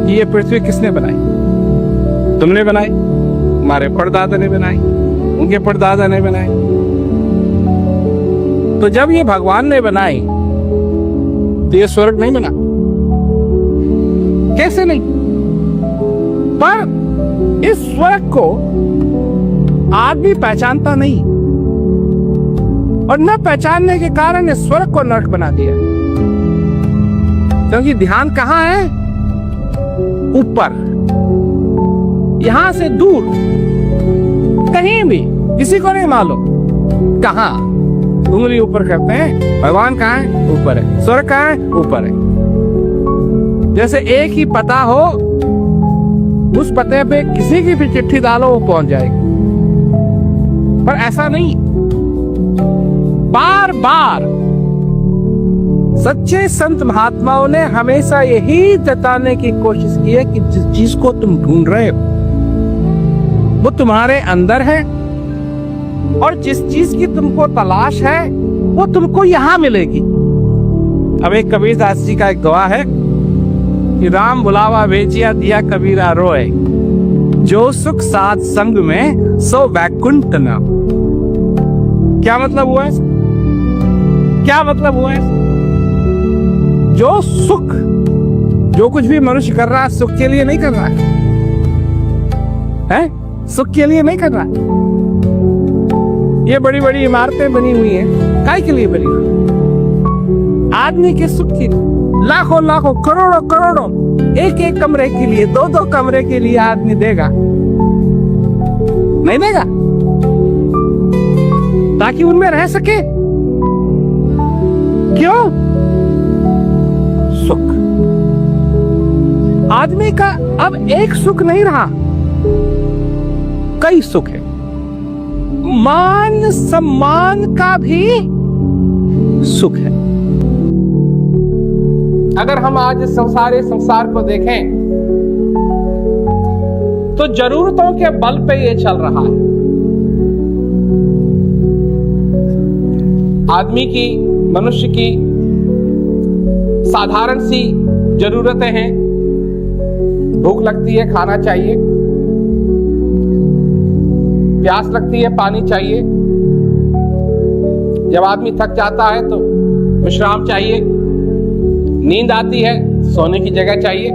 कि ये पृथ्वी किसने बनाई? तुमने बनाई, हमारे परदादा ने बनाई, उनके परदादा ने बनाई। तो जब ये भगवान ने बनाई तो ये स्वर्ग नहीं बना, कैसे नहीं? पर इस स्वर्ग को आदमी पहचानता नहीं, और न पहचानने के कारण इस स्वर्ग को नरक बना दिया। क्योंकि ध्यान कहां है? ऊपर, यहां से दूर, कहीं भी, किसी को नहीं मालूम कहां। उंगली ऊपर करते हैं, भगवान कहां है? ऊपर है। स्वर्ग कहां है? ऊपर है। जैसे एक ही पता हो, उस पते पे किसी की भी चिट्ठी डालो वो पहुंच जाएगी, पर ऐसा नहीं। बार बार सच्चे संत महात्माओं ने हमेशा यही जताने की कोशिश की है कि जिस चीज को तुम ढूंढ रहे हो वो तुम्हारे अंदर है, और जिस चीज की तुमको तलाश है वो तुमको यहां मिलेगी। अब एक कबीरदास जी का एक दुआ है कि राम बुलावा भेजिया दिया कबीरा रोए, जो सुख साथ संग में सो वैकुंठ नाम। क्या मतलब हुआ है? क्या मतलब हुआ है? जो सुख, जो कुछ भी मनुष्य कर रहा है सुख के लिए नहीं कर रहा है? सुख के लिए नहीं कर रहा है। ये बड़ी बड़ी इमारतें बनी हुई हैं, काय के लिए बनी हुई? आदमी के सुख के लिए। लाखों लाखों करोड़ों करोड़ों एक एक कमरे के लिए, दो दो कमरे के लिए आदमी देगा? नहीं देगा, ताकि उनमें रह सके। क्यों? सुख। आदमी का अब एक सुख नहीं रहा, कई सुख है। मान सम्मान का भी सुख है। अगर हम आज इस संसार को देखें तो जरूरतों के बल पे ये चल रहा है। आदमी की, मनुष्य की साधारण सी जरूरतें हैं। भूख लगती है, खाना चाहिए, प्यास लगती है, पानी चाहिए, जब आदमी थक जाता है तो विश्राम चाहिए, नींद आती है, सोने की जगह चाहिए।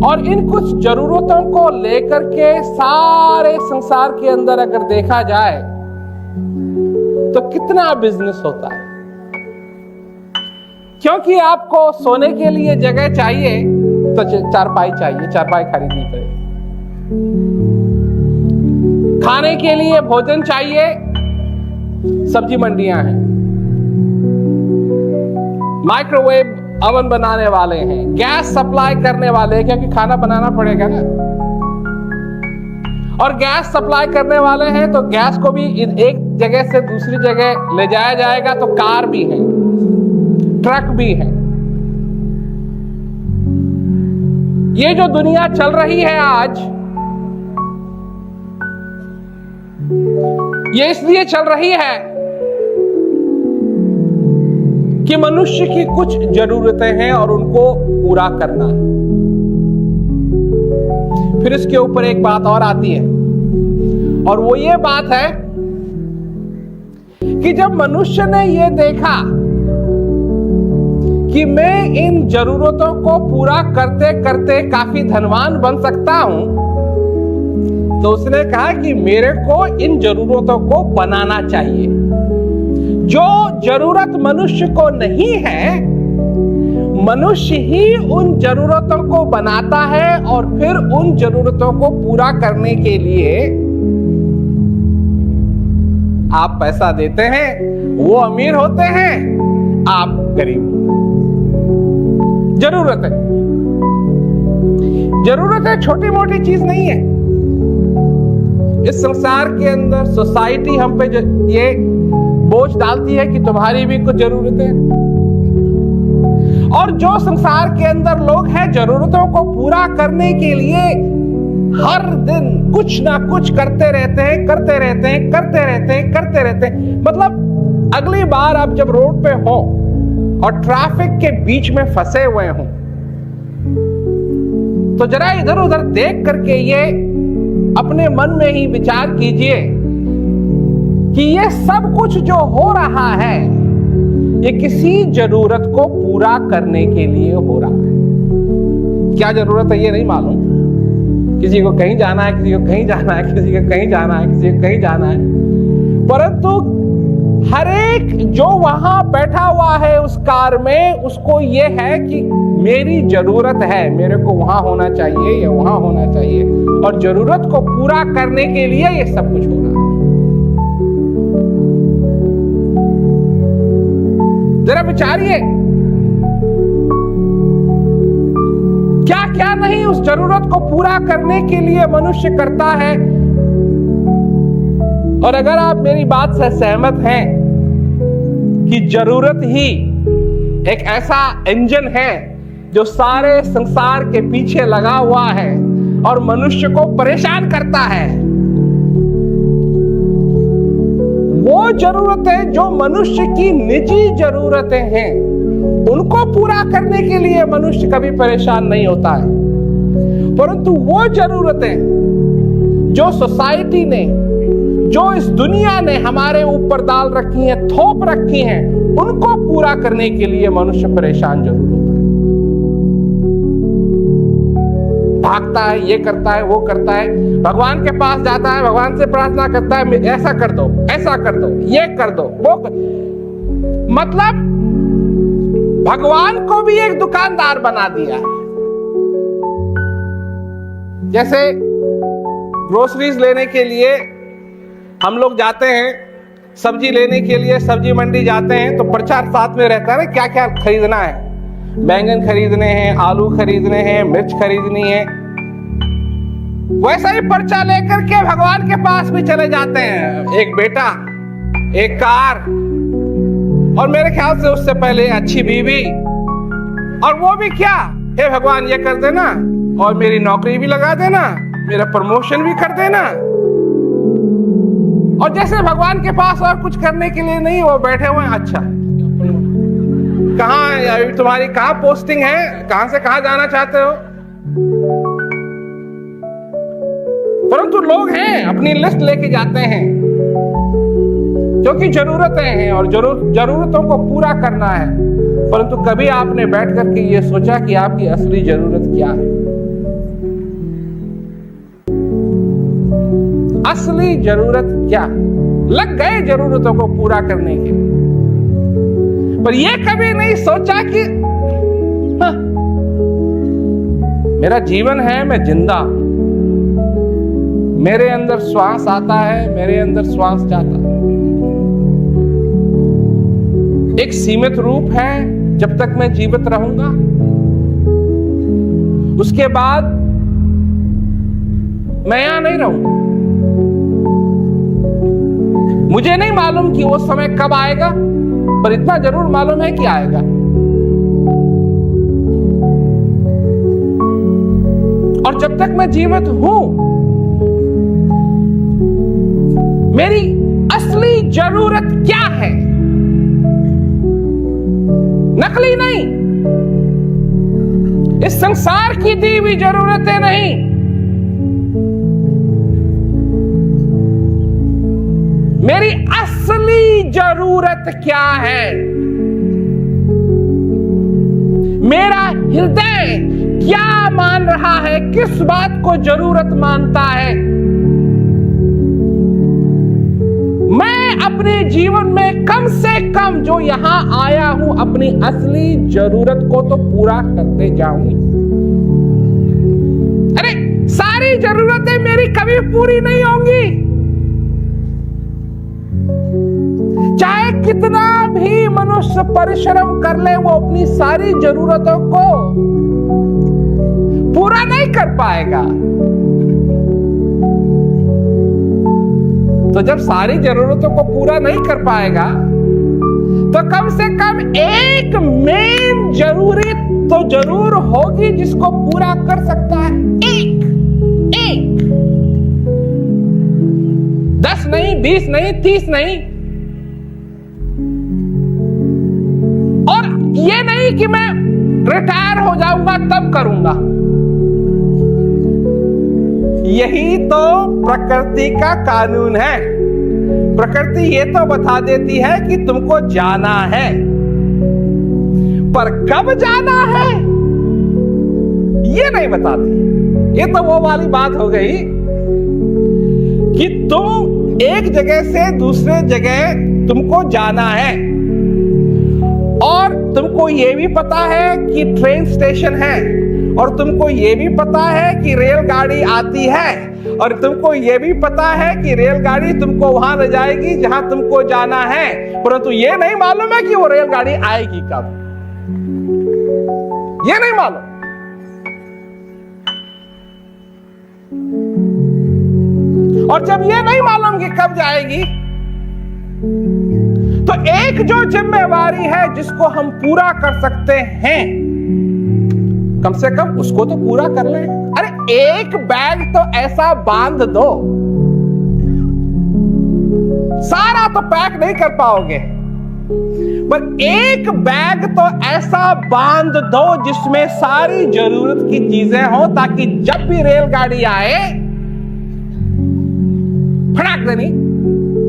और इन कुछ जरूरतों को लेकर के सारे संसार के अंदर अगर देखा जाए तो कितना बिजनेस होता है। क्योंकि आपको सोने के लिए जगह चाहिए तो चारपाई चाहिए, चारपाई खरीदनी पड़ेगी। खाने के लिए भोजन चाहिए, सब्जी मंडियां हैं, माइक्रोवेव अवन बनाने वाले हैं, गैस सप्लाई करने वाले हैं, क्योंकि खाना बनाना पड़ेगा ना। और गैस सप्लाई करने वाले हैं तो गैस को भी एक जगह से दूसरी जगह ले जाया जाएगा, तो कार भी है, ट्रक भी है। ये जो दुनिया चल रही है आज, ये इसलिए चल रही है कि मनुष्य की कुछ जरूरतें हैं और उनको पूरा करना है। फिर इसके ऊपर एक बात और आती है, और वो ये बात है कि जब मनुष्य ने ये देखा कि मैं इन जरूरतों को पूरा करते करते काफी धनवान बन सकता हूं, तो उसने कहा कि मेरे को इन जरूरतों को बनाना चाहिए। जो जरूरत मनुष्य को नहीं है, मनुष्य ही उन जरूरतों को बनाता है, और फिर उन जरूरतों को पूरा करने के लिए आप पैसा देते हैं, वो अमीर होते हैं, आप गरीब। जरूरतें छोटी मोटी चीज नहीं है। इस संसार के अंदर सोसाइटी हम पे ये बोझ डालती है कि तुम्हारी भी कुछ जरूरतें हैं, और जो संसार के अंदर लोग हैं जरूरतों को पूरा करने के लिए हर दिन कुछ ना कुछ करते रहते हैं। मतलब अगली बार आप जब रोड पे हो और ट्रैफिक के बीच में फंसे हुए हो तो जरा इधर उधर देख करके ये अपने मन में ही विचार कीजिए कि ये सब कुछ जो हो रहा है ये किसी जरूरत को पूरा करने के लिए हो रहा है। क्या जरूरत है ये नहीं मालूम। किसी को कहीं जाना है, किसी को कहीं जाना है, किसी को कहीं जाना है, किसी को कहीं जाना है, परंतु हर एक जो वहां बैठा हुआ है उस कार में, उसको ये है कि मेरी जरूरत है, मेरे को वहां होना चाहिए या वहां होना चाहिए, और जरूरत को पूरा करने के लिए ये सब कुछ हो रहा है। जरा विचारिए, क्या क्या नहीं उस जरूरत को पूरा करने के लिए मनुष्य करता है। और अगर आप मेरी बात से सहमत हैं कि जरूरत ही एक ऐसा इंजन है जो सारे संसार के पीछे लगा हुआ है और मनुष्य को परेशान करता है, वो जरूरतें जो मनुष्य की निजी जरूरतें हैं उनको पूरा करने के लिए मनुष्य कभी परेशान नहीं होता है, परंतु वो जरूरतें जो सोसाइटी ने, जो इस दुनिया ने हमारे ऊपर डाल रखी हैं, थोप रखी हैं, उनको पूरा करने के लिए मनुष्य परेशान जरूर होता है। भागता है, ये करता है, वो करता है, भगवान के पास जाता है, भगवान से प्रार्थना करता है, ऐसा कर दो, ऐसा कर दो, ये कर दो, वो कर। मतलब भगवान को भी एक दुकानदार बना दिया है। जैसे ग्रोसरीज लेने के लिए हम लोग जाते हैं, सब्जी लेने के लिए सब्जी मंडी जाते हैं, तो प्रचार साथ में रहता है ना, क्या क्या खरीदना है, बैंगन खरीदने हैं, आलू खरीदने हैं, मिर्च खरीदनी है। वैसा ही पर्चा लेकर के भगवान के पास भी चले जाते हैं, एक बेटा, एक कार, और मेरे ख्याल से उससे पहले अच्छी बीवी, और वो भी क्या, हे भगवान ये कर देना, और मेरी नौकरी भी लगा देना, मेरा प्रमोशन भी कर देना। और जैसे भगवान के पास और कुछ करने के लिए नहीं, वो बैठे हुए हैं, अच्छा कहाँ तुम्हारी कहाँ पोस्टिंग है, कहां से कहां जाना चाहते हो। परंतु लोग हैं अपनी लिस्ट लेके जाते हैं क्योंकि जरूरतें हैं और जरूरतों को पूरा करना है। परंतु कभी आपने बैठ करके ये सोचा कि आपकी असली जरूरत क्या है? असली जरूरत क्या? लग गए जरूरतों को पूरा करने के लिए, पर यह कभी नहीं सोचा कि मेरा जीवन है, मैं जिंदा, मेरे अंदर श्वास आता है, मेरे अंदर श्वास जाता है, एक सीमित रूप है जब तक मैं जीवित रहूंगा, उसके बाद मैं यहां नहीं रहूंगा। मुझे नहीं मालूम कि वो समय कब आएगा, पर इतना जरूर मालूम है कि आएगा। और जब तक मैं जीवित हूं, मेरी असली जरूरत क्या है? नकली नहीं, इस संसार की दी हुई जरूरतें नहीं, मेरी असली जरूरत क्या है? मेरा हृदय क्या मान रहा है, किस बात को जरूरत मानता है? मैं अपने जीवन में कम से कम जो यहां आया हूं, अपनी असली जरूरत को तो पूरा करते जाऊंगी। अरे सारी जरूरतें मेरी कभी पूरी नहीं होंगी, चाहे कितना भी मनुष्य परिश्रम कर ले, वो अपनी सारी जरूरतों को पूरा नहीं कर पाएगा। तो जब सारी जरूरतों को पूरा नहीं कर पाएगा, तो कम से कम एक मेन जरूरी तो जरूर होगी जिसको पूरा कर सकता है। एक 10 नहीं, 20 नहीं, 30 नहीं। और ये नहीं कि मैं रिटायर हो जाऊंगा तब करूंगा। यही तो प्रकृति का कानून है। प्रकृति ये तो बता देती है कि तुमको जाना है, पर कब जाना है ये नहीं बताती। ये तो वो वाली बात हो गई कि तुम एक जगह से दूसरे जगह तुमको जाना है और तुमको ये भी पता है कि ट्रेन स्टेशन है, और तुमको ये भी पता है कि रेलगाड़ी आती है, और तुमको ये भी पता है कि रेलगाड़ी तुमको वहां ले जाएगी जहां तुमको जाना है, परंतु ये नहीं मालूम है कि वो रेलगाड़ी आएगी कब। ये नहीं मालूम। और जब ये नहीं मालूम कि कब जाएगी, तो एक जो जिम्मेवारी है जिसको हम पूरा कर सकते हैं, कम से कम उसको तो पूरा कर लें। अरे एक बैग तो ऐसा बांध दो, सारा तो पैक नहीं कर पाओगे, पर एक बैग तो ऐसा बांध दो जिसमें सारी जरूरत की चीजें हो, ताकि जब भी रेलगाड़ी आए फटाक देनी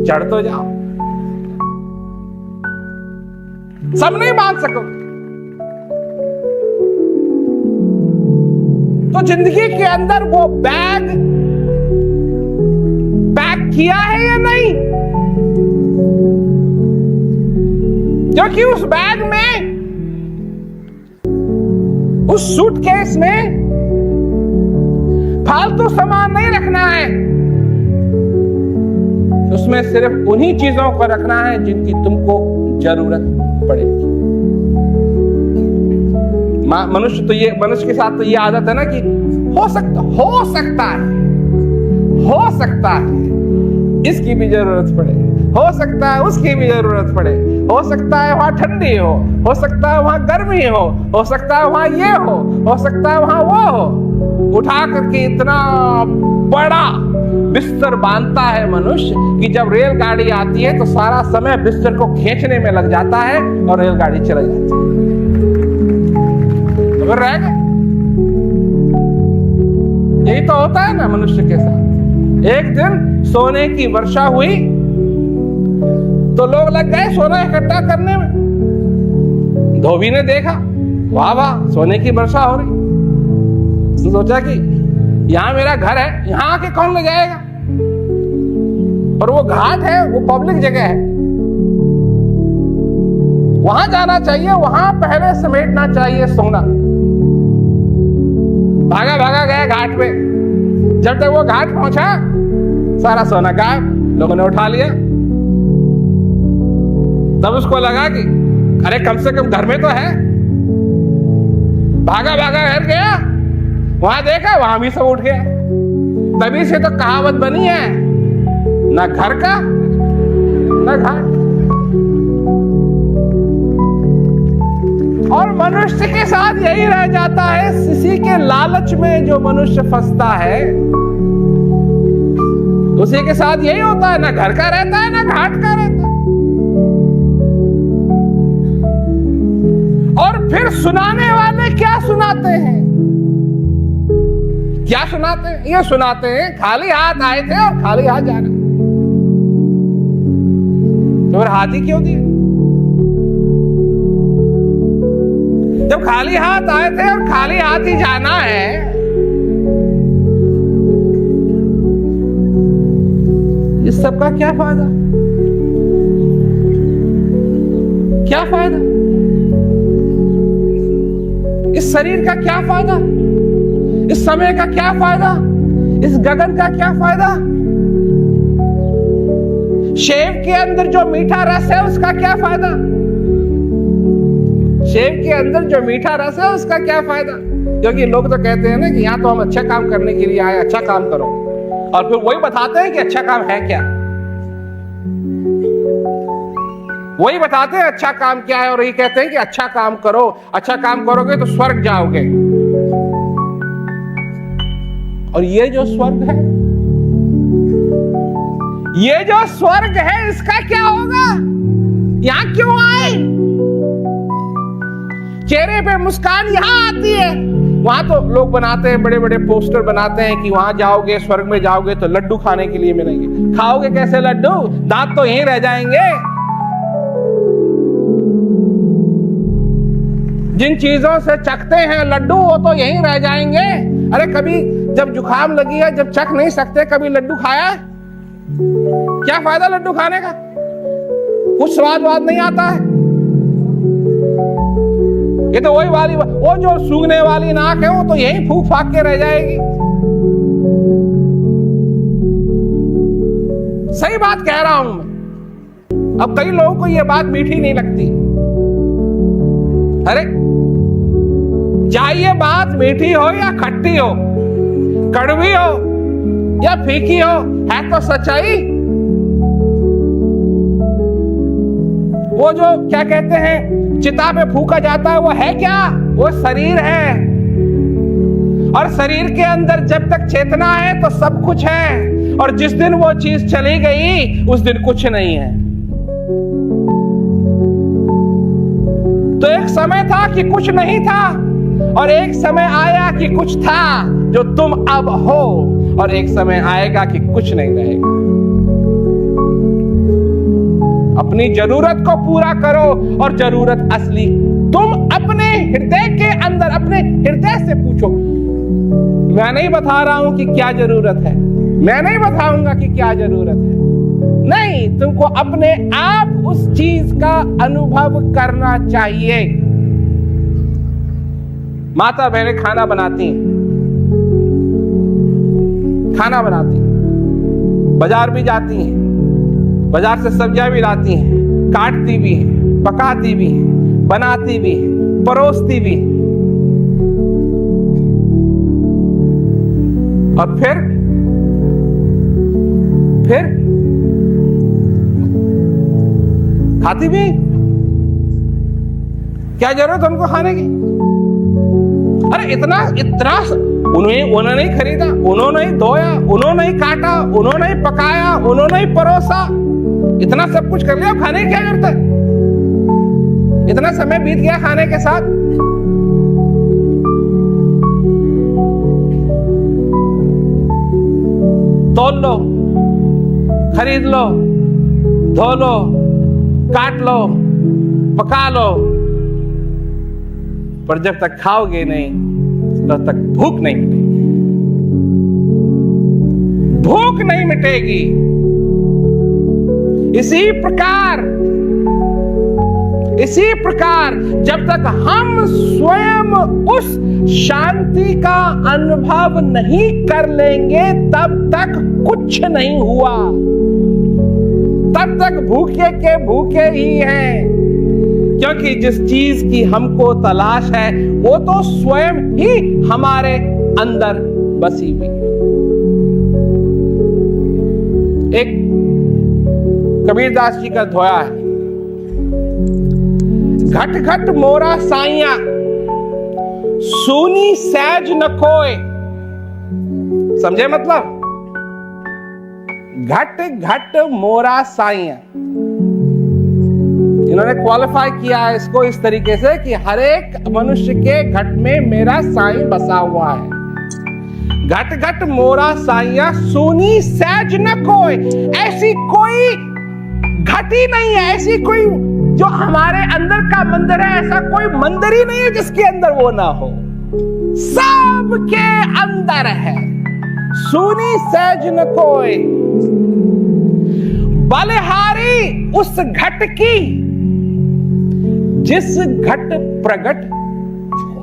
चढ़ तो जाओ। सब नहीं बांध सको तो जिंदगी के अंदर वो बैग पैक किया है या नहीं, क्योंकि उस बैग में, उस सूटकेस में फालतू सामान नहीं रखना है, उसमें सिर्फ उन्हीं चीजों को रखना है जिनकी तुमको जरूरत पड़ेगी। मनुष्य के साथ तो ये आदत है ना कि हो सकता है इसकी भी जरूरत पड़े, हो सकता है उसकी भी जरूरत पड़े, हो सकता है वहां ठंडी हो सकता है वहां गर्मी हो सकता है वहां ये हो सकता है वहां वो हो। उठा करके इतना बड़ा बिस्तर बांधता है मनुष्य कि जब रेलगाड़ी आती है तो सारा समय बिस्तर को खींचने में लग जाता है और रेलगाड़ी चली जाती है। तो रह गए। यही तो होता है ना मनुष्य के साथ। एक दिन सोने की वर्षा हुई तो लोग लग गए सोना इकट्ठा करने में। धोबी ने देखा, वाह वाह सोने की वर्षा हो रही, सोचा कि यहां मेरा घर है, यहां आके कौन ले जाएगा, और वो घाट है, वो पब्लिक जगह है, वहां जाना चाहिए, वहां पहले समेटना चाहिए सोना। भागा भागा गया घाट पे। जब तक वो घाट पहुंचा सारा सोना गायब, लोगों ने उठा लिया। तब उसको लगा कि अरे कम से कम घर में तो है। भागा भागा घर गया, वहां देखा वहां भी सब उठ गया। तभी से तो कहावत बनी है, ना घर का ना घाट। और मनुष्य के साथ यही रह जाता है। इसी के लालच में जो मनुष्य फंसता है उसी के साथ यही होता है, ना घर का रहता है ना घाट का रहता है। और फिर सुनाने वाले क्या सुनाते हैं, क्या सुनाते हैं? ये सुनाते हैं खाली हाथ आए थे और खाली हाथ जाना। तो फिर हाथ ही क्यों दिए? जब खाली हाथ आए थे और खाली हाथ ही जाना है, इस सब का क्या फायदा? क्या फायदा? इस शरीर का क्या फायदा? इस समय का क्या फायदा? इस गगन का क्या फायदा? सेब के अंदर जो मीठा रस है उसका क्या फायदा? सेब के अंदर जो मीठा रस है उसका क्या फायदा? क्योंकि लोग तो कहते हैं ना कि यहाँ तो हम अच्छा काम करने के लिए आए, अच्छा काम करो, और फिर वही बताते हैं कि अच्छा काम है क्या। वही बताते हैं अच्छा काम क्या है, और यही कहते हैं कि अच्छा काम करो, अच्छा काम करोगे तो स्वर्ग जाओगे। और ये जो स्वर्ग है, ये जो स्वर्ग है, इसका क्या होगा? यहां क्यों आए? चेहरे पे मुस्कान यहां आती है, वहां तो लोग बनाते हैं, बड़े बड़े पोस्टर बनाते हैं कि वहां जाओगे, स्वर्ग में जाओगे तो लड्डू खाने के लिए मिलेंगे। खाओगे कैसे लड्डू? दांत तो यहीं रह जाएंगे। जिन चीजों से चखते हैं लड्डू वो तो यहीं रह जाएंगे। अरे कभी जब जुकाम लगी है, जब चख नहीं सकते, कभी लड्डू खाया? क्या फायदा लड्डू खाने का? कुछ स्वाद नहीं आता है। ये तो वही वाली, वो जो सूंघने वाली नाक है वो तो यहीं फूक फाक के रह जाएगी। सही बात कह रहा हूं मैं। अब कई लोगों को ये बात मीठी नहीं लगती। अरे चाहे बात मीठी हो या खट्टी हो, कड़वी हो या फीकी हो, है तो सच्चाई। वो जो क्या कहते हैं चिता पे फूका जाता है, वो है क्या? वो शरीर है। और शरीर के अंदर जब तक चेतना है तो सब कुछ है, और जिस दिन वो चीज चली गई उस दिन कुछ नहीं है। तो एक समय था कि कुछ नहीं था, और एक समय आया कि कुछ था जो तुम अब हो, और एक समय आएगा कि कुछ नहीं रहेगा। अपनी जरूरत को पूरा करो, और जरूरत असली तुम अपने हृदय के अंदर, अपने हृदय से पूछो। मैं नहीं बता रहा हूं कि क्या जरूरत है, मैं नहीं बताऊंगा कि क्या जरूरत है, नहीं, तुमको अपने आप उस चीज का अनुभव करना चाहिए। माता बहनें खाना बनाती हैं, खाना बनाती हैं, बाजार भी जाती हैं, बाजार से सब्जियां भी लाती हैं, काटती भी हैं, पकाती भी हैं, बनाती भी हैं, परोसती भी हैं, और फिर खाती भी। क्या जरूरत है उनको खाने की? अरे इतना उन्होंने ही खरीदा, उन्होंने ही धोया, उन्होंने ही काटा, उन्होंने ही पकाया, उन्होंने ही परोसा, इतना सब कुछ कर लिया, खाने की क्या जरूरत है? इतना समय बीत गया खाने के साथ। तोल लो, खरीद लो, धो लो, काट लो, पका लो, पर जब तक खाओगे नहीं तब तक भूख नहीं मिटेगी। भूख नहीं मिटेगी। इसी प्रकार जब तक हम स्वयं उस शांति का अनुभव नहीं कर लेंगे तब तक कुछ नहीं हुआ, तब तक भूखे के भूखे ही हैं। क्योंकि जिस चीज की हमको तलाश है वो तो स्वयं ही हमारे अंदर बसी हुई है। एक कबीरदास जी का दोहा है, घट घट मोरा साइया सूनी सहज न कोय। समझे मतलब? घट घट मोरा साइया, इन्होंने क्वालिफाई किया है इसको इस तरीके से कि हर एक मनुष्य के घट में मेरा साईं बसा हुआ है। घट घट मोरा साइया सूनी सहज न कोय। ऐसी कोई घट ही नहीं है, ऐसी कोई जो हमारे अंदर का मंदिर है, ऐसा कोई मंदिर ही नहीं है जिसके अंदर वो ना हो। सबके अंदर है, सूनी सहज न कोय। बलिहारी उस घट की जिस घट प्रगट हो।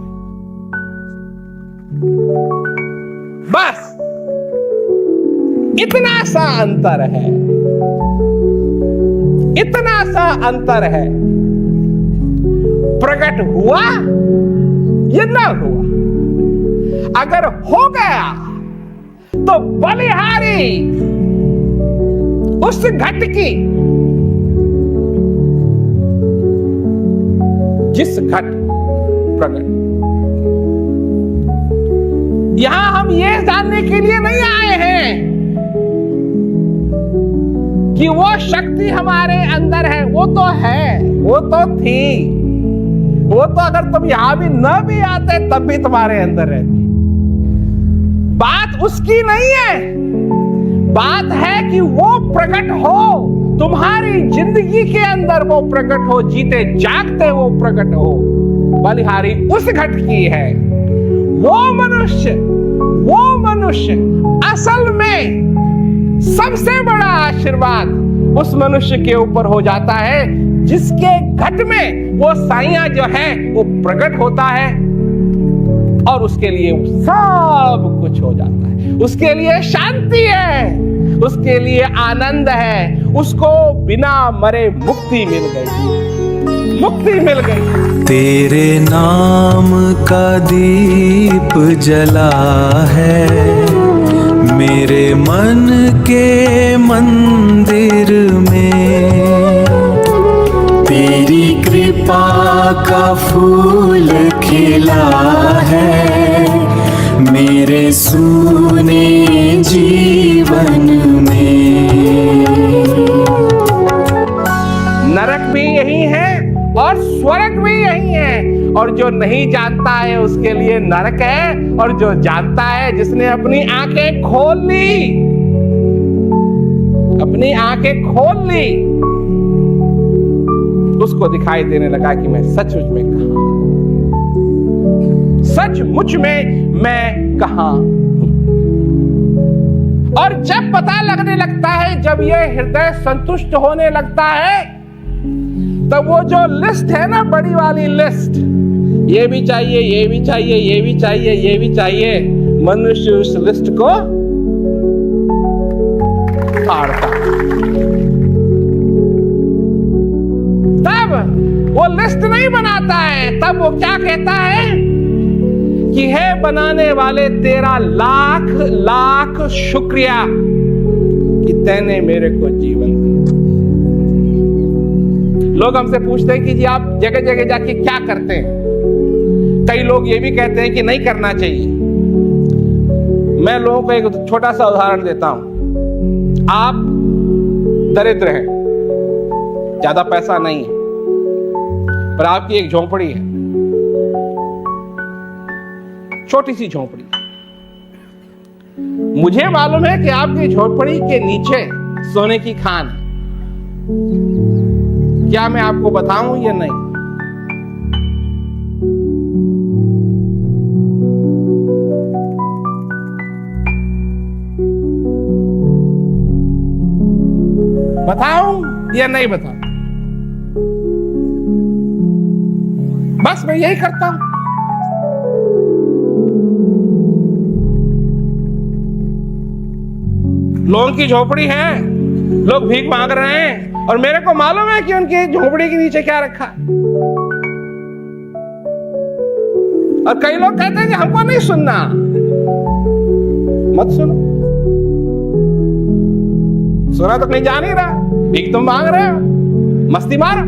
बस इतना सा अंतर है, इतना सा अंतर है। प्रकट हुआ या ना हुआ, अगर हो गया तो बलिहारी उस घट की जिस घट प्रकट। यहां हम ये जानने के लिए नहीं आए हैं कि वो शक्ति हमारे अंदर है, वो तो है, वो तो थी, वो तो अगर तुम यहां भी न भी आते तब भी तुम्हारे अंदर रहती। बात उसकी नहीं है, बात है कि वो प्रकट हो तुम्हारी जिंदगी के अंदर, वो प्रकट हो, जीते जागते वो प्रकट हो। बलिहारी उस घट की है। वो मनुष्य असल में सबसे बड़ा आशीर्वाद उस मनुष्य के ऊपर हो जाता है जिसके घट में वो साइया जो है वो प्रकट होता है, और उसके लिए सब कुछ हो जाता है। उसके लिए शांति है, उसके लिए आनंद है, उसको बिना मरे मुक्ति मिल गई, मुक्ति मिल गई। तेरे नाम का दीप जला है मेरे मन के मंदिर में, तेरी कृपा का फूल खिला है मेरे सूने जीवन में। नरक भी यही है और स्वर्ग भी यही है, और जो नहीं जानता है उसके लिए नरक है, और जो जानता है, जिसने अपनी आंखें खोल ली, अपनी आंखें खोल ली, उसको दिखाई देने लगा कि मैं सचमुच में कहां, सचमुच में मैं कहां हूं। और जब पता लगने लगता है, जब ये हृदय संतुष्ट होने लगता है, तब वो जो लिस्ट है ना, बड़ी वाली लिस्ट, ये भी चाहिए, ये भी चाहिए, ये भी चाहिए, ये भी चाहिए, मनुष्य उस लिस्ट को फाड़ता। तब वो लिस्ट नहीं बनाता है, तब वो क्या कहता है कि हे बनाने वाले, तेरा लाख लाख शुक्रिया कि तैने मेरे को जीवन दिया। लोग हमसे पूछते हैं कि जी आप जगह जगह जाके क्या करते हैं। कई लोग ये भी कहते हैं कि नहीं करना चाहिए। मैं लोगों को एक छोटा सा उदाहरण देता हूं। आप दरिद्र हैं, ज्यादा पैसा नहीं है, पर आपकी एक झोंपड़ी है, छोटी सी झोंपड़ी। मुझे मालूम है कि आपकी झोंपड़ी के नीचे सोने की खान है। क्या मैं आपको बताऊं या नहीं? बताऊं या नहीं बताऊं? बस मैं यही करता हूं। लोगों की झोपड़ी है, लोग भीख मांग रहे हैं, और मेरे को मालूम है कि उनकी झोपड़ी के नीचे क्या रखा है। और कई लोग कहते हैं कि हमको नहीं सुनना। मत सुनो, सुना तो कहीं जा नहीं रहा, भीख तुम मांग रहे हो, मस्ती मारो।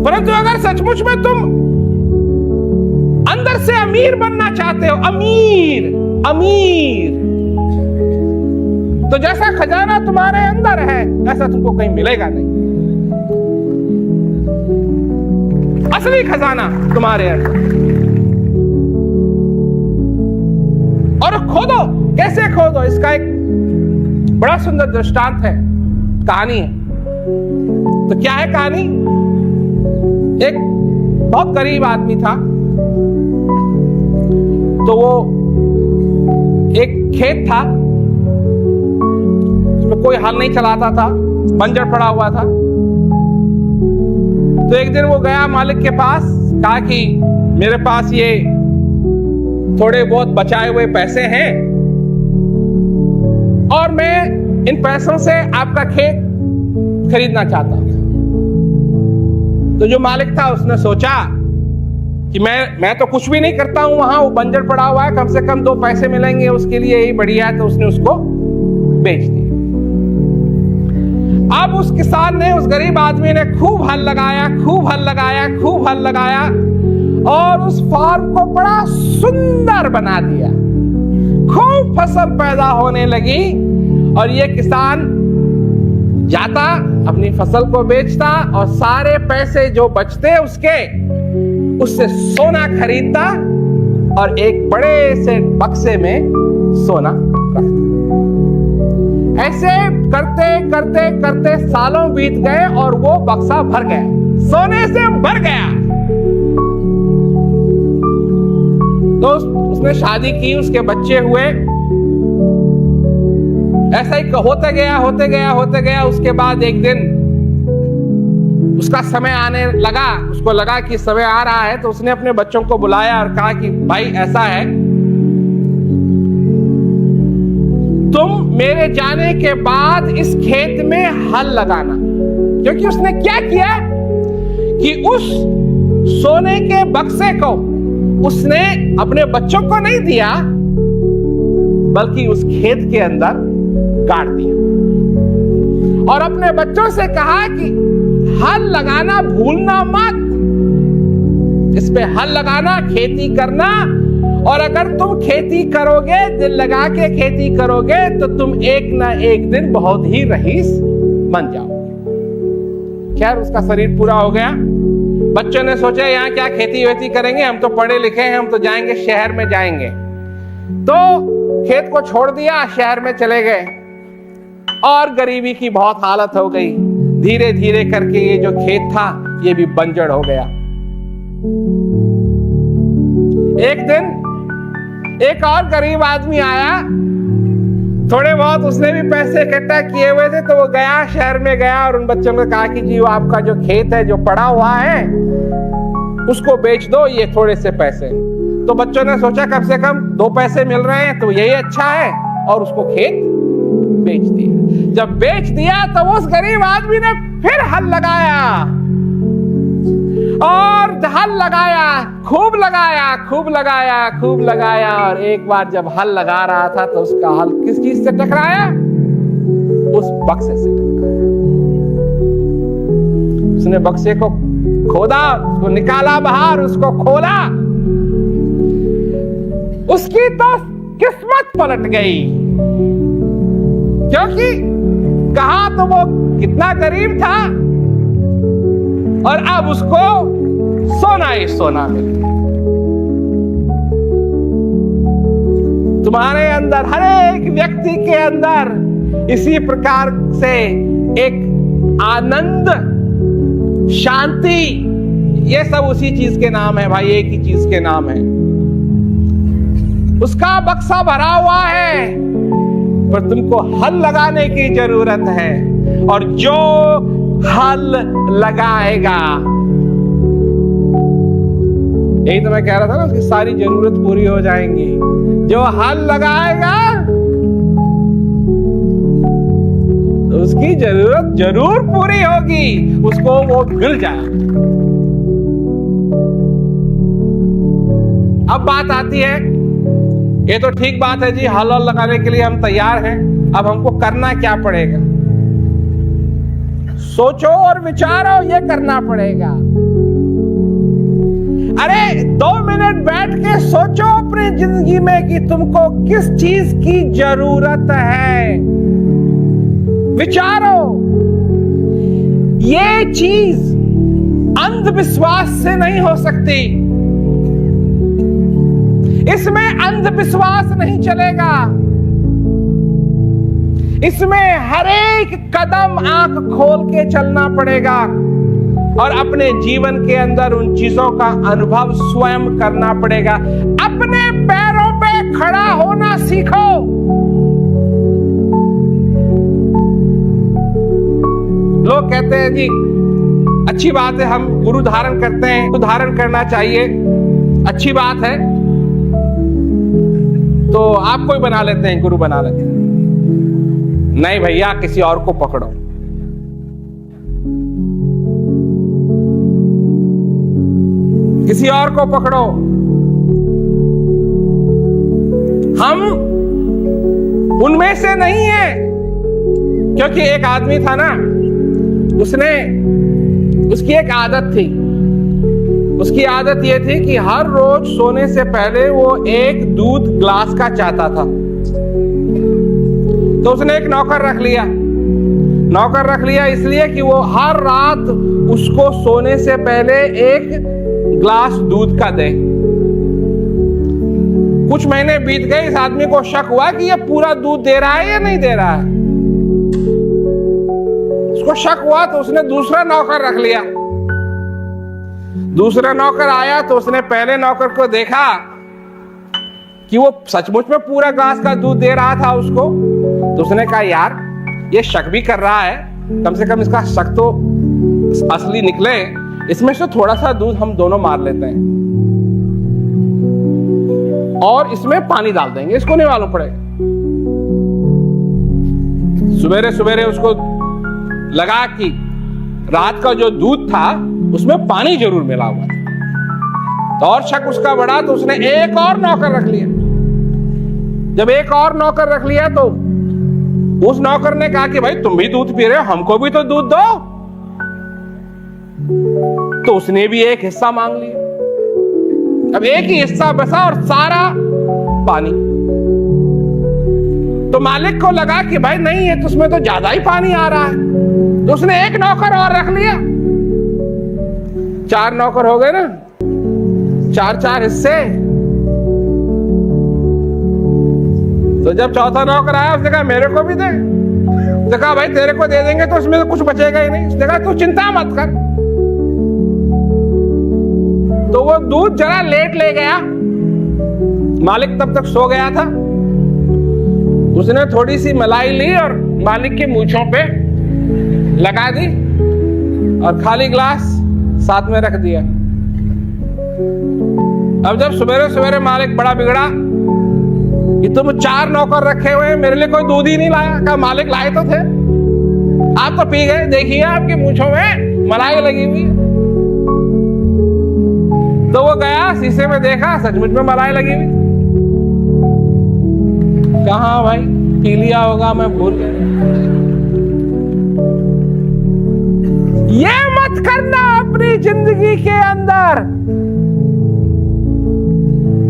परंतु अगर सचमुच में तुम अंदर से अमीर बनना चाहते हो, अमीर अमीर, तो जैसा खजाना तुम्हारे अंदर है ऐसा तुमको कहीं मिलेगा नहीं। असली खजाना तुम्हारे अंदर। और खोदो, कैसे खोदो, इसका एक बड़ा सुंदर दृष्टांत है, कहानी है। तो क्या है कहानी? एक बहुत गरीब आदमी था, तो वो एक खेत था, उसमें कोई हल नहीं चलाता था, बंजर पड़ा हुआ था। तो एक दिन वो गया मालिक के पास, कहा कि मेरे पास ये थोड़े बहुत बचाए हुए पैसे हैं और मैं इन पैसों से आपका खेत खरीदना चाहता हूं। तो जो मालिक था उसने सोचा कि मैं तो कुछ भी नहीं करता हूं, वहां वो बंजर पड़ा हुआ है, कम से कम 2 पैसे मिलेंगे उसके लिए, यही बढ़िया है। तो उसने उसको बेच दिया। अब उस किसान ने, उस गरीब आदमी ने खूब हल लगाया, खूब हल लगाया, खूब हल लगाया, और उस फार्म को बड़ा सुंदर बना दिया। खूब फसल पैदा होने लगी, और ये किसान जाता, अपनी फसल को बेचता और सारे पैसे जो बचते उससे सोना खरीदता और एक बड़े से बक्से में सोना रखता। ऐसे करते करते करते सालों बीत गए और वो बक्सा भर गया, सोने से भर गया। तो उसने शादी की, उसके बच्चे हुए। ऐसा ही होते गया। उसके बाद एक दिन उसका समय आने लगा, उसको लगा कि समय आ रहा है, तो उसने अपने बच्चों को बुलाया और कहा कि भाई ऐसा है, तुम मेरे जाने के बाद इस खेत में हल लगाना। क्योंकि उसने क्या किया कि उस सोने के बक्से को उसने अपने बच्चों को नहीं दिया, बल्कि उस खेत के अंदर गाड़ दिया और अपने बच्चों से कहा कि हल लगाना भूलना मत, इस पे हल लगाना, खेती करना, और अगर तुम खेती करोगे, दिल लगा के खेती करोगे, तो तुम एक ना एक दिन बहुत ही रईस बन जाओगे। खैर, उसका शरीर पूरा हो गया। बच्चों ने सोचा यहाँ क्या खेती वेती करेंगे, हम तो पढ़े लिखे हैं, हम तो जाएंगे शहर में जाएंगे। तो खेत को छोड़ दिया, शहर में चले गए और गरीबी की बहुत हालत हो गई। धीरे धीरे करके ये जो खेत था ये भी बंजर हो गया। एक दिन एक और गरीब आदमी आया, थोड़े बहुत उसने भी पैसे इकट्ठा किए हुए थे, तो वो गया, शहर में गया और उन बच्चों ने कहा कि जी वो आपका जो खेत है जो पड़ा हुआ है उसको बेच दो, ये थोड़े से पैसे। तो बच्चों ने सोचा कम से कम 2 पैसे मिल रहे हैं तो यही अच्छा है, और उसको खेत बेच दिया। जब बेच दिया तो उस गरीब आदमी ने फिर हल लगाया और हल लगाया, खूब लगाया और एक बार जब हल लगा रहा था तो उसका हल किस चीज से टकराया? उस बक्से से टकराया। उसने बक्से को खोदा, उसको निकाला बाहर, उसको खोला, उसकी तो किस्मत पलट गई। क्योंकि कहा तो वो कितना गरीब था और अब उसको सोना ही सोना मिला। तुम्हारे अंदर, हर एक व्यक्ति के अंदर इसी प्रकार से एक आनंद, शांति, ये सब उसी चीज के नाम है भाई, एक ही चीज के नाम है। उसका बक्सा भरा हुआ है, पर तुमको हल लगाने की जरूरत है, और जो हल लगाएगा, यही तो मैं कह रहा था ना, उसकी सारी जरूरत पूरी हो जाएंगी। जो हल लगाएगा तो उसकी जरूरत जरूर पूरी होगी, उसको वो मिल जाए। अब बात आती है, ये तो ठीक बात है जी, हल लगाने के लिए हम तैयार हैं, अब हमको करना क्या पड़ेगा? सोचो और विचारो, ये करना पड़ेगा। अरे 2 मिनट बैठ के सोचो अपनी जिंदगी में कि तुमको किस चीज की जरूरत है। विचारो। ये चीज अंधविश्वास से नहीं हो सकती, इसमें अंधविश्वास नहीं चलेगा। इसमें हर एक कदम आंख खोल के चलना पड़ेगा और अपने जीवन के अंदर उन चीजों का अनुभव स्वयं करना पड़ेगा। अपने पैरों पे खड़ा होना सीखो। लोग कहते हैं जी अच्छी बात है, हम गुरु धारण करते हैं, तो धारण करना चाहिए, अच्छी बात है, तो आपको ही बना लेते हैं, गुरु बना लेते हैं। नहीं भैया, किसी और को पकड़ो। किसी और को पकड़ो। हम उनमें से नहीं है। क्योंकि एक आदमी था ना, उसकी एक आदत थी। उसकी आदत यह थी कि हर रोज सोने से पहले वो एक दूध ग्लास का चाहता था। तो उसने एक नौकर रख लिया। नौकर रख लिया इसलिए कि वो हर रात उसको सोने से पहले एक ग्लास दूध का दे। कुछ महीने बीत गए, इस आदमी को शक हुआ कि ये पूरा दूध दे रहा है या नहीं दे रहा है। उसको शक हुआ तो उसने दूसरा नौकर रख लिया। दूसरा नौकर आया तो उसने पहले नौकर को देखा कि वो सचमुच में पूरा ग्लास का दूध दे रहा था उसको। तो उसने कहा यार ये शक भी कर रहा है, कम से कम इसका शक तो असली निकले, इसमें से थोड़ा सा दूध हम दोनों मार लेते हैं और इसमें पानी डाल देंगे, इसको नहीं मालूम पड़ेगा। सवेरे सवेरे उसको लगा कि रात का जो दूध था उसमें पानी जरूर मिला हुआ था, तो और शक उसका बढ़ा तो उसने एक और नौकर रख लिया। जब एक और नौकर रख लिया तो उस नौकर ने कहा कि भाई तुम भी दूध पी रहे हो, हमको भी तो दूध दो। तो उसने भी एक हिस्सा मांग लिया। अब एक ही हिस्सा बचा और सारा पानी। तो मालिक को लगा कि भाई नहीं है तो उसमें तो ज्यादा ही पानी आ रहा है, तो उसने एक नौकर और रख लिया। 4 नौकर हो गए ना, 4-4 हिस्से। तो जब चौथा नौकर आया उसने कहा मेरे को भी दे। उसने कहा भाई तेरे को दे देंगे तो उसमें तो कुछ बचेगा ही नहीं। उसने कहा तू चिंता मत कर। तो वो दूध जरा लेट ले गया, मालिक तब तक सो गया था। उसने थोड़ी सी मलाई ली और मालिक की मूंछों पे लगा दी और खाली ग्लास साथ में रख दिया। अब जब सवेरे सवेरे मालिक बड़ा बिगड़ा कि तुम 4 नौकर रखे हुए हैं, मेरे लिए कोई दूध ही नहीं लाया। कहा मालिक लाए तो थे, आप तो पी गए, देखिए आपकी मूंछों में मलाई लगी हुई है। तो वो गया शीशे में देखा, सचमुच में मलाई लगी हुई। कहा भाई पी लिया होगा, मैं भूल गया। ये मत करना अपनी जिंदगी के अंदर,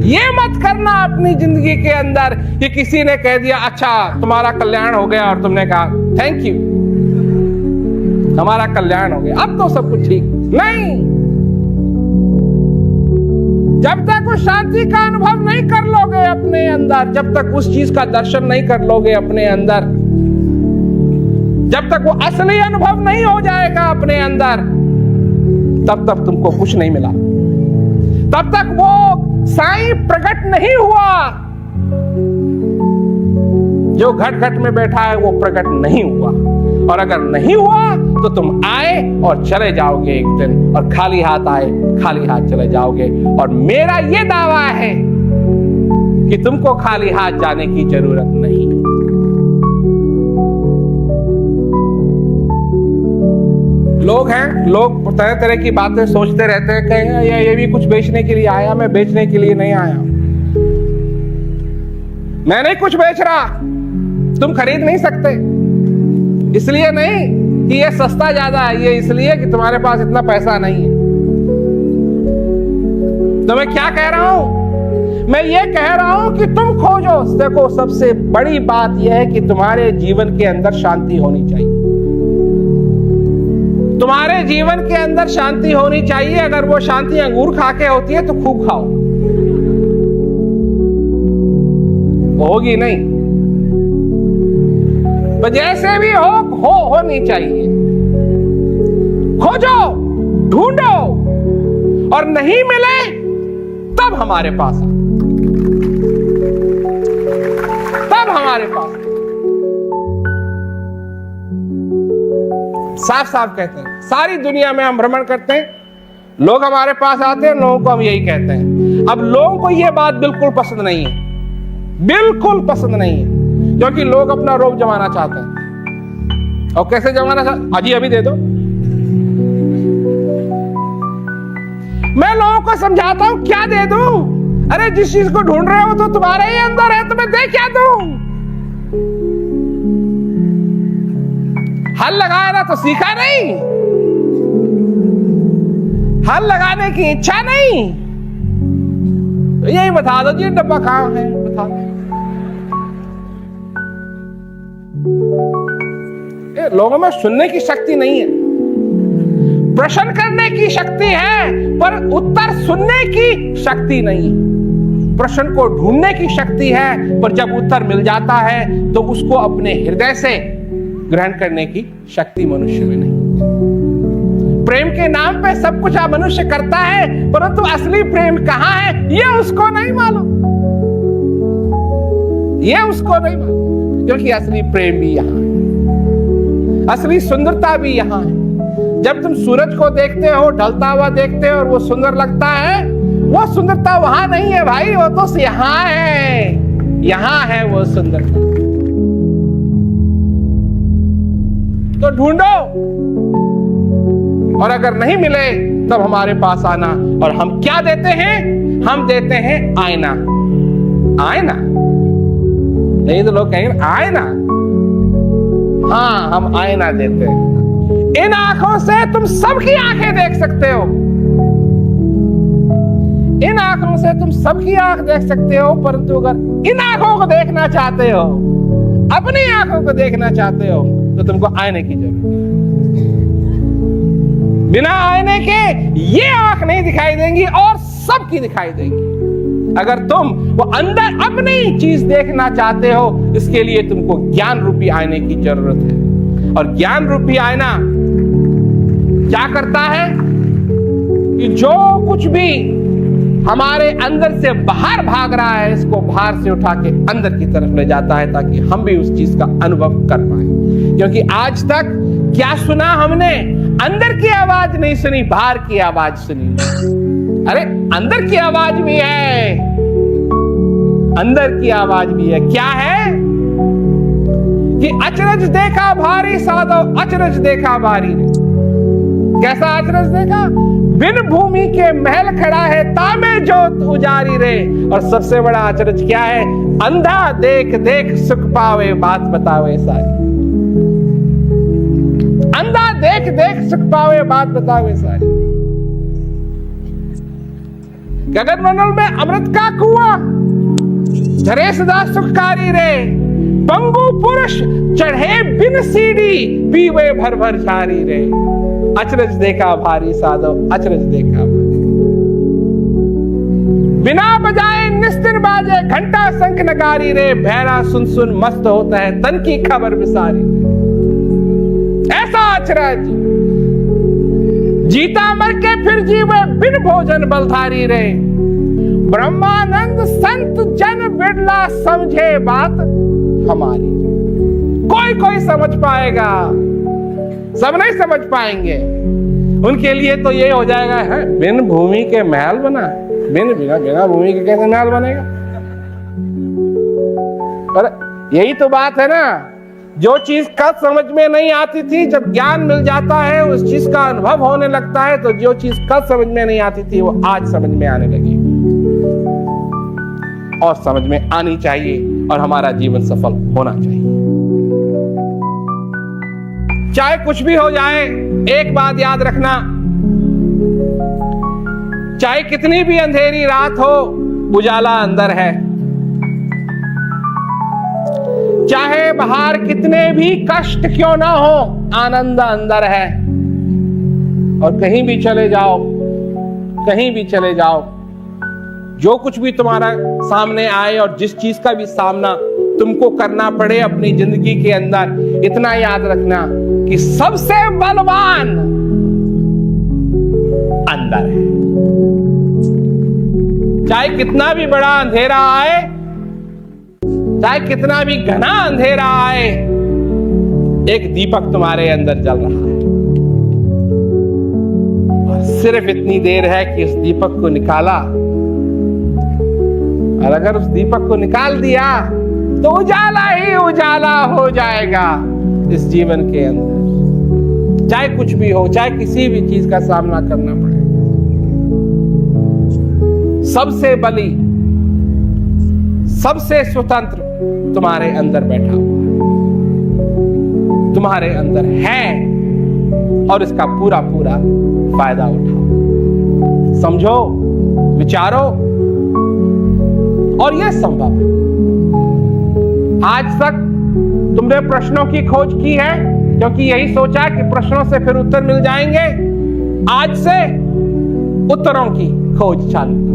ये मत करना अपनी जिंदगी के अंदर कि किसी ने कह दिया अच्छा तुम्हारा कल्याण हो गया और तुमने कहा थैंक यू हमारा कल्याण हो गया, अब तो सब कुछ ठीक। नहीं, जब तक उस शांति का अनुभव नहीं कर लोगे अपने अंदर, जब तक उस चीज का दर्शन नहीं कर लोगे अपने अंदर, जब तक वो असली अनुभव नहीं हो जाएगा अपने अंदर, तब तक तुमको कुछ नहीं मिला। तब तक वो साईं प्रकट नहीं हुआ, जो घट घट में बैठा है वो प्रकट नहीं हुआ। और अगर नहीं हुआ तो तुम आए और चले जाओगे एक दिन, और खाली हाथ आए खाली हाथ चले जाओगे। और मेरा ये दावा है कि तुमको खाली हाथ जाने की जरूरत नहीं। लोग हैं, लोग तरह तरह की बातें सोचते रहते हैं, कहेंगे ये भी कुछ बेचने के लिए आया, मैं बेचने के लिए नहीं आया। मैं नहीं कुछ बेच रहा, तुम खरीद नहीं सकते। इसलिए नहीं कि ये सस्ता ज्यादा है, ये इसलिए कि तुम्हारे पास इतना पैसा नहीं है। तो मैं क्या कह रहा हूं? मैं ये कह रहा हूं कि तुम खोजो। देखो, सबसे बड़ी बात यह है कि तुम्हारे जीवन के अंदर शांति होनी चाहिए। तुम्हारे जीवन के अंदर शांति होनी चाहिए। अगर वो शांति अंगूर खा के होती है तो खूब खाओ, होगी नहीं। तो जैसे भी होनी चाहिए। खोजो, ढूंढो, और नहीं मिले तब हमारे पास, तब हमारे पास। साफ साफ कहते हैं, सारी दुनिया में हम भ्रमण करते हैं, लोग हमारे पास आते हैं, लोगों को हम यही कहते हैं। अब लोगों को यह बात बिल्कुल पसंद नहीं है, बिल्कुल पसंद नहीं है, क्योंकि लोग अपना रोब जमाना चाहते हैं। और कैसे जमाना चाहते? अजी अभी दे दो। मैं लोगों को समझाता हूं, क्या दे दूं? अरे जिस चीज को ढूंढ रहे हो तो तुम्हारे ही अंदर है, तो मैं दे क्या दूं? हल लगाया ना तो सीखा नहीं, हल लगाने की इच्छा नहीं, तो यही बता दो जी डब्बा कहां है, बता दो। लोगों में सुनने की शक्ति नहीं है, प्रश्न करने की शक्ति है पर उत्तर सुनने की शक्ति नहीं है। प्रश्न को ढूंढने की शक्ति है पर जब उत्तर मिल जाता है तो उसको अपने हृदय से ग्रहण करने की शक्ति मनुष्य में नहीं। प्रेम के नाम पे सब कुछ मनुष्य करता है परंतु असली प्रेम कहां है ये उसको नहीं मालूम, ये उसको नहीं मालूम, क्योंकि असली प्रेम भी यहां है, असली सुंदरता भी यहां है। जब तुम सूरज को देखते हो ढलता हुआ देखते हो और वो सुंदर लगता है, वो सुंदरता वहां नहीं है भाई, वो तो यहां है, यहां है वो सुंदरता। तो ढूंढो और अगर नहीं मिले तब हमारे पास आना। और हम क्या देते हैं? हम देते हैं आईना। आईना नहीं तो लोग कहेंगे आईना, हाँ हम आईना देते हैं। इन आंखों से तुम सबकी आंखें देख सकते हो, इन आंखों से तुम सबकी आंख देख सकते हो, परंतु अगर इन आंखों को देखना चाहते हो, अपनी आंखों को देखना चाहते हो, तो तुमको आईने की जरूरत है। बिना आईने के ये आंख नहीं दिखाई देंगी और सबकी दिखाई देंगी। अगर तुम वो अंदर अपनी चीज देखना चाहते हो, इसके लिए तुमको ज्ञान रूपी आईने की जरूरत है। और ज्ञान रूपी आईना क्या करता है कि जो कुछ भी हमारे अंदर से बाहर भाग रहा है, इसको बाहर से उठा के अंदर की तरफ ले जाता है, ताकि हम भी उस चीज का अनुभव कर पाए। क्योंकि आज तक क्या सुना हमने? अंदर की आवाज नहीं सुनी, बाहर की आवाज सुनी। अरे अंदर की आवाज भी है, अंदर की आवाज भी है। क्या है कि अचरज देखा भारी साधो, अचरज देखा भारी रे। कैसा अचरज देखा? बिन भूमि के महल खड़ा है, तामे जोत उजारी रे। और सबसे बड़ा अचरज क्या है? अंधा देख देख सुख पावे, बात बतावे सारी। अंधा देख देख सुख पावे, बात बतावे सारी। गगन मंडल में अमृत का कुआं, झरे सदा सुखकारी रे। पंगु पुरुष चढ़े बिन सीढ़ी, पीवे भर भर झारी रे। अचरज देखा भारी साधो, अचरज देखा भारी। बिना बजाए निस्तिर बाजे, घंटा शंख नगारी रे। भैरा सुन सुन मस्त होता है, तन की खबर विसारी। ऐसा अचरज जीता मर के फिर जीवे, बिन भोजन बलधारी रे। ब्रह्मानंद संत जन बिरला, समझे बात हमारी। कोई कोई समझ पाएगा, सब नहीं समझ पाएंगे। उनके लिए तो ये हो जाएगा है, बिन भूमि के महल बना, बिना भूमि के कैसे महल बनेगा? पर यही तो बात है ना, जो चीज कल समझ में नहीं आती थी, जब ज्ञान मिल जाता है, उस चीज का अनुभव होने लगता है, तो जो चीज कल समझ में नहीं आती थी वो आज समझ में आने लगी और समझ में आनी चाहिए, और हमारा जीवन सफल होना चाहिए। चाहे कुछ भी हो जाए, एक बात याद रखना, चाहे कितनी भी अंधेरी रात हो, उजाला अंदर है। चाहे बाहर कितने भी कष्ट क्यों ना हो, आनंद अंदर है। और कहीं भी चले जाओ, कहीं भी चले जाओ, जो कुछ भी तुम्हारा सामने आए और जिस चीज का भी सामना तुमको करना पड़े अपनी जिंदगी के अंदर, इतना याद रखना कि सबसे बलवान अंदर है। चाहे कितना भी बड़ा अंधेरा आए, चाहे कितना भी घना अंधेरा आए, एक दीपक तुम्हारे अंदर जल रहा है। और सिर्फ इतनी देर है कि उस दीपक को निकाला, और अगर उस दीपक को निकाल दिया तो उजाला ही उजाला हो जाएगा इस जीवन के अंदर। चाहे कुछ भी हो, चाहे किसी भी चीज का सामना करना पड़े, सबसे बली, सबसे स्वतंत्र तुम्हारे अंदर बैठा हुआ है, तुम्हारे अंदर है, और इसका पूरा पूरा फायदा उठाओ। समझो, विचारो, और यह संभव है। आज तक तुमने प्रश्नों की खोज की है, क्योंकि यही सोचा कि प्रश्नों से फिर उत्तर मिल जाएंगे। आज से उत्तरों की खोज चालू।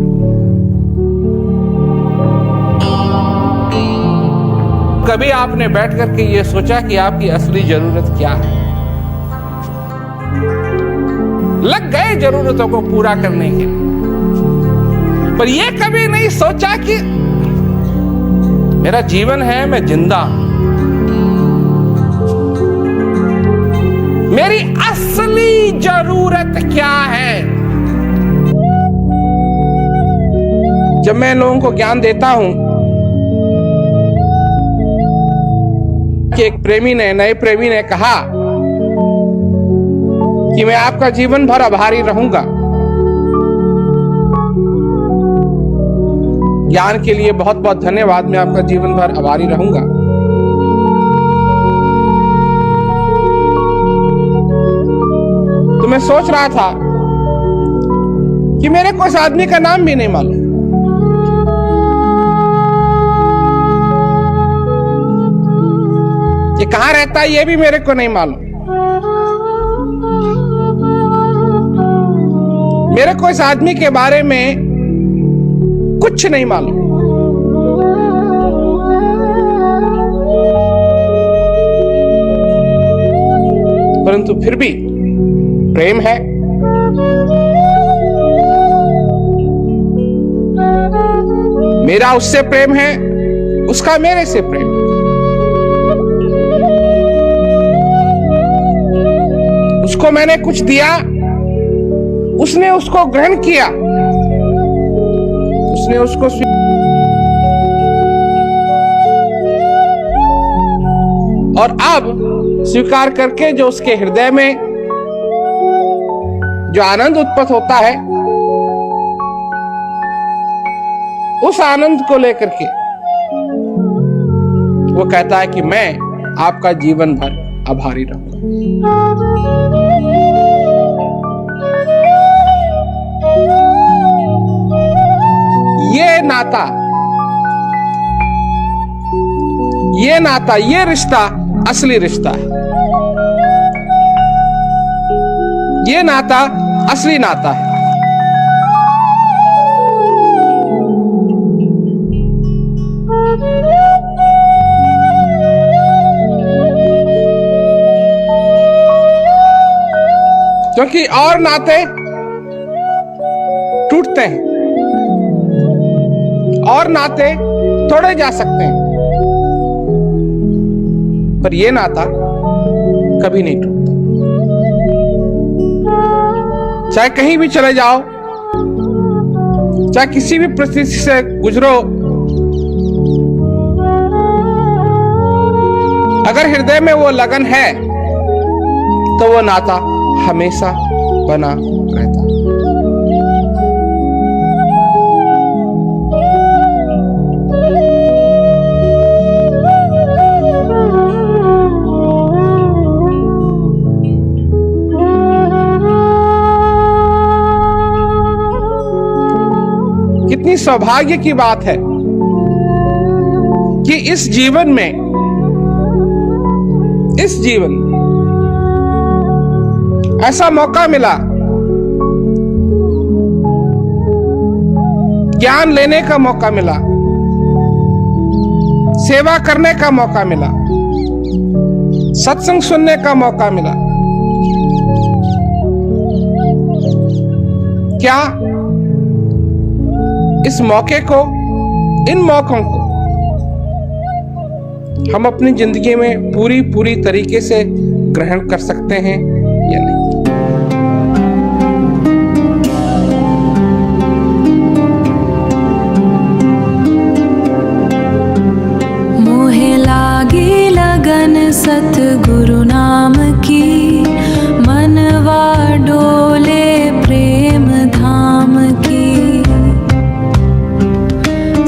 कभी आपने बैठ करके ये सोचा कि आपकी असली जरूरत क्या है? लग गए जरूरतों को पूरा करने के लिए, पर यह कभी नहीं सोचा कि मेरा जीवन है, मैं जिंदा हूं, मेरी असली जरूरत क्या है? जब मैं लोगों को ज्ञान देता हूं कि एक प्रेमी ने, नए प्रेमी ने कहा कि मैं आपका जीवन भर आभारी रहूंगा, ज्ञान के लिए बहुत बहुत धन्यवाद, मैं आपका जीवन भर आभारी रहूंगा। तो मैं सोच रहा था कि मेरे को इस आदमी का नाम भी नहीं मालूम। ये कहां रहता है ये भी मेरे को नहीं मालूम। मेरे को इस आदमी के बारे में कुछ नहीं मालूम, परंतु फिर भी प्रेम है। मेरा उससे प्रेम है, उसका मेरे से प्रेम। उसको मैंने कुछ दिया, उसने उसको ग्रहण किया, उसने उसको और अब स्वीकार करके जो उसके हृदय में जो आनंद उत्पन्न होता है, उस आनंद को लेकर के वो कहता है कि मैं आपका जीवन भर आभारी रहूंगा। ये नाता, ये रिश्ता असली रिश्ता है। ये नाता असली नाता है। क्योंकि और नाते टूटते हैं, और नाते तोड़े जा सकते हैं, पर यह नाता कभी नहीं टूटता। चाहे कहीं भी चले जाओ, चाहे किसी भी परिस्थिति से गुजरो, अगर हृदय में वो लगन है तो वो नाता हमेशा बना रहता है। कितनी सौभाग्य की बात है कि इस जीवन में ऐसा मौका मिला, ज्ञान लेने का मौका मिला, सेवा करने का मौका मिला, सत्संग सुनने का मौका मिला। क्या इस मौके को, इन मौकों को हम अपनी जिंदगी में पूरी तरीके से ग्रहण कर सकते हैं या नहीं? मोहे लागी लगन सतगुरु नाम की, मनवा डोले प्रेम धाम की।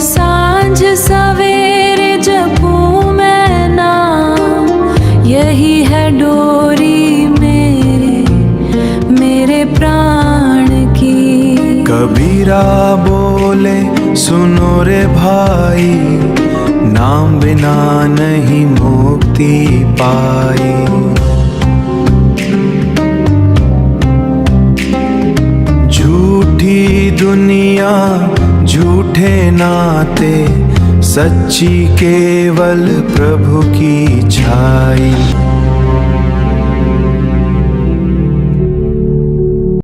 सांझ सवेरे जपूं मैं नाम, यही है डोरी मेरे प्राण की। कबीरा बोले सुनो रे भाई, नाम बिना नहीं मुक्ति पाई। झूठे नाते सच्ची केवल प्रभु की छाई।